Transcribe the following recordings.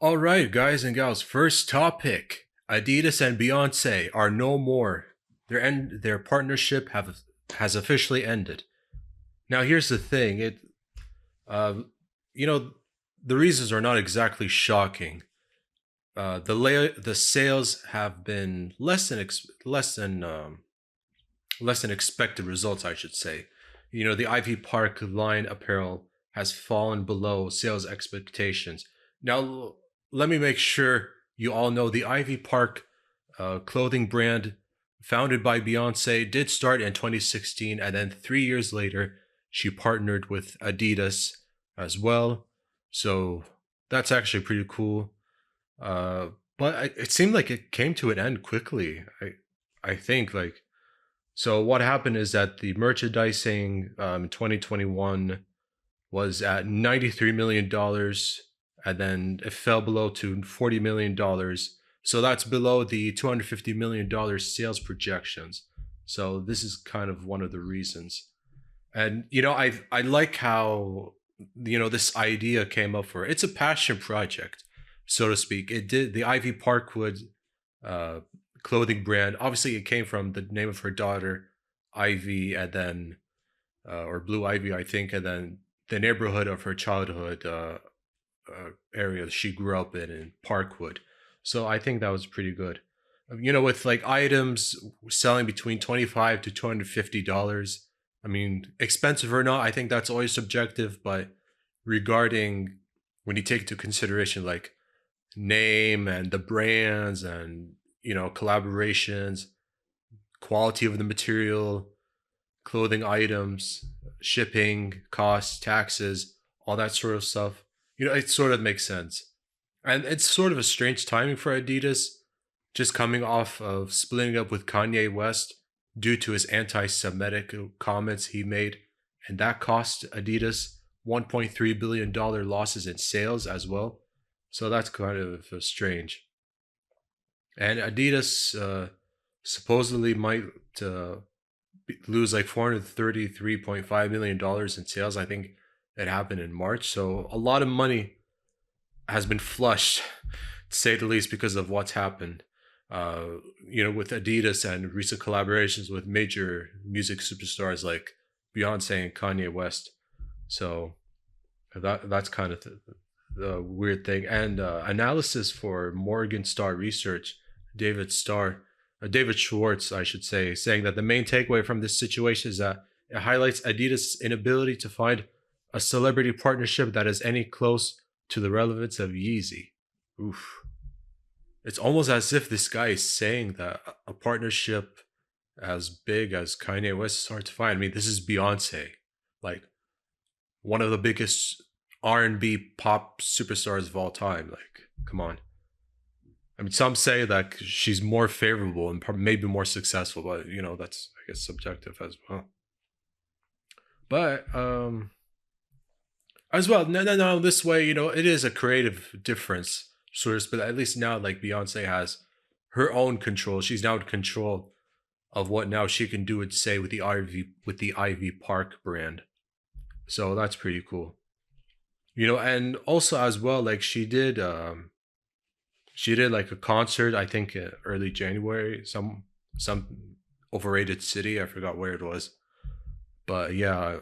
All right, guys and gals. First topic: Adidas and Beyonce are no more. Their partnership has officially ended. Now, here's the thing. Uh, you know, the reasons are not exactly shocking. The sales have been less than expected results, I should say. The Ivy Park line apparel has fallen below sales expectations. Now, let me make sure you all know the Ivy Park clothing brand, founded by Beyonce, did start in 2016, and then 3 years later, she partnered with Adidas as well. So that's actually pretty cool. Uh, but it seemed like it came to an end quickly. I think so what happened is that the merchandising in 2021 was at $93 million, and then it fell below to $40 million. So that's below the $250 million sales projections. So this is kind of one of the reasons. And I like how this idea came up for it. It's a passion project, so to speak. It did the Ivy Parkwood uh, clothing brand. Obviously, it came from the name of her daughter, Ivy, and then or Blue Ivy, I think, and then the neighborhood of her childhood area she grew up in Parkwood. So I think that was pretty good. With like items selling between $25 to $250. I mean, expensive or not, I think that's always subjective. But regarding when you take into consideration like name and the brands and collaborations, quality of the material, clothing items, shipping costs, taxes, all that sort of stuff. It sort of makes sense. And it's sort of a strange timing for Adidas, just coming off of splitting up with Kanye West due to his anti Semitic comments he made. And that cost Adidas $1.3 billion losses in sales as well. So that's kind of strange. And Adidas supposedly might uh, lose like $433.5 million in sales. I think it happened in March. So a lot of money has been flushed, to say the least, because of what's happened. With Adidas and recent collaborations with major music superstars like Beyonce and Kanye West. So that's kind of the weird thing. And analysis for Morgan Star Research, David Schwartz, I should say, saying that the main takeaway from this situation is that it highlights Adidas' inability to find a celebrity partnership that is any close to the relevance of Yeezy. Oof. It's almost as if this guy is saying that a partnership as big as Kanye West is hard to find. I mean, this is Beyonce, like one of the biggest R&B pop superstars of all time. Like, come on. I mean, some say that she's more favorable and maybe more successful, but that's, I guess, subjective as well. But as well, no, this way, it is a creative difference, sort of. But at least now, like Beyonce has her own control. She's now in control of what now she can do and say with the Ivy Park brand. So that's pretty cool. And also as well, like she did like a concert, I think early January, some overrated city. I forgot where it was, but yeah,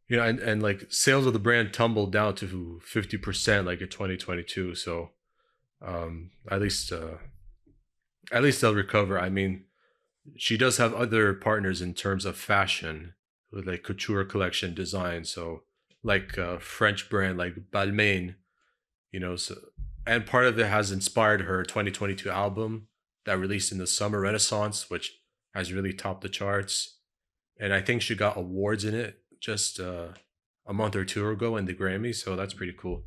and like sales of the brand tumbled down to 50% like in 2022. So at least they'll recover. I mean, she does have other partners in terms of fashion with like couture collection design. So like a French brand like Balmain, so and part of it has inspired her 2022 album that released in the summer, Renaissance, which has really topped the charts. And I think she got awards in it just a month or two ago in the Grammys. So that's pretty cool.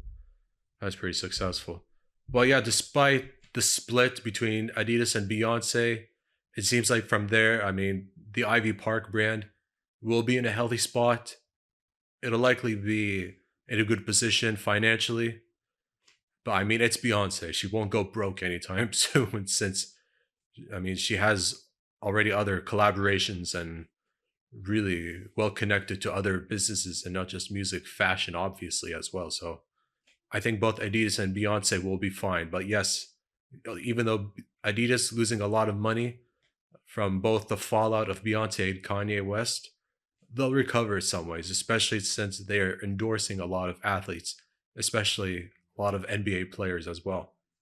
That's pretty successful. Well, yeah, despite the split between Adidas and Beyonce, it seems like from there, I mean, the Ivy Park brand will be in a healthy spot. It'll likely be in a good position financially. But I mean, it's Beyonce. She won't go broke anytime soon since, I mean, she has already other collaborations and really well connected to other businesses and not just music, fashion, obviously, as well. So I think both Adidas and Beyonce will be fine. But yes, even though Adidas losing a lot of money from both the fallout of Beyonce and Kanye West, they'll recover in some ways, especially since they're endorsing a lot of athletes, especially a lot of NBA players as well.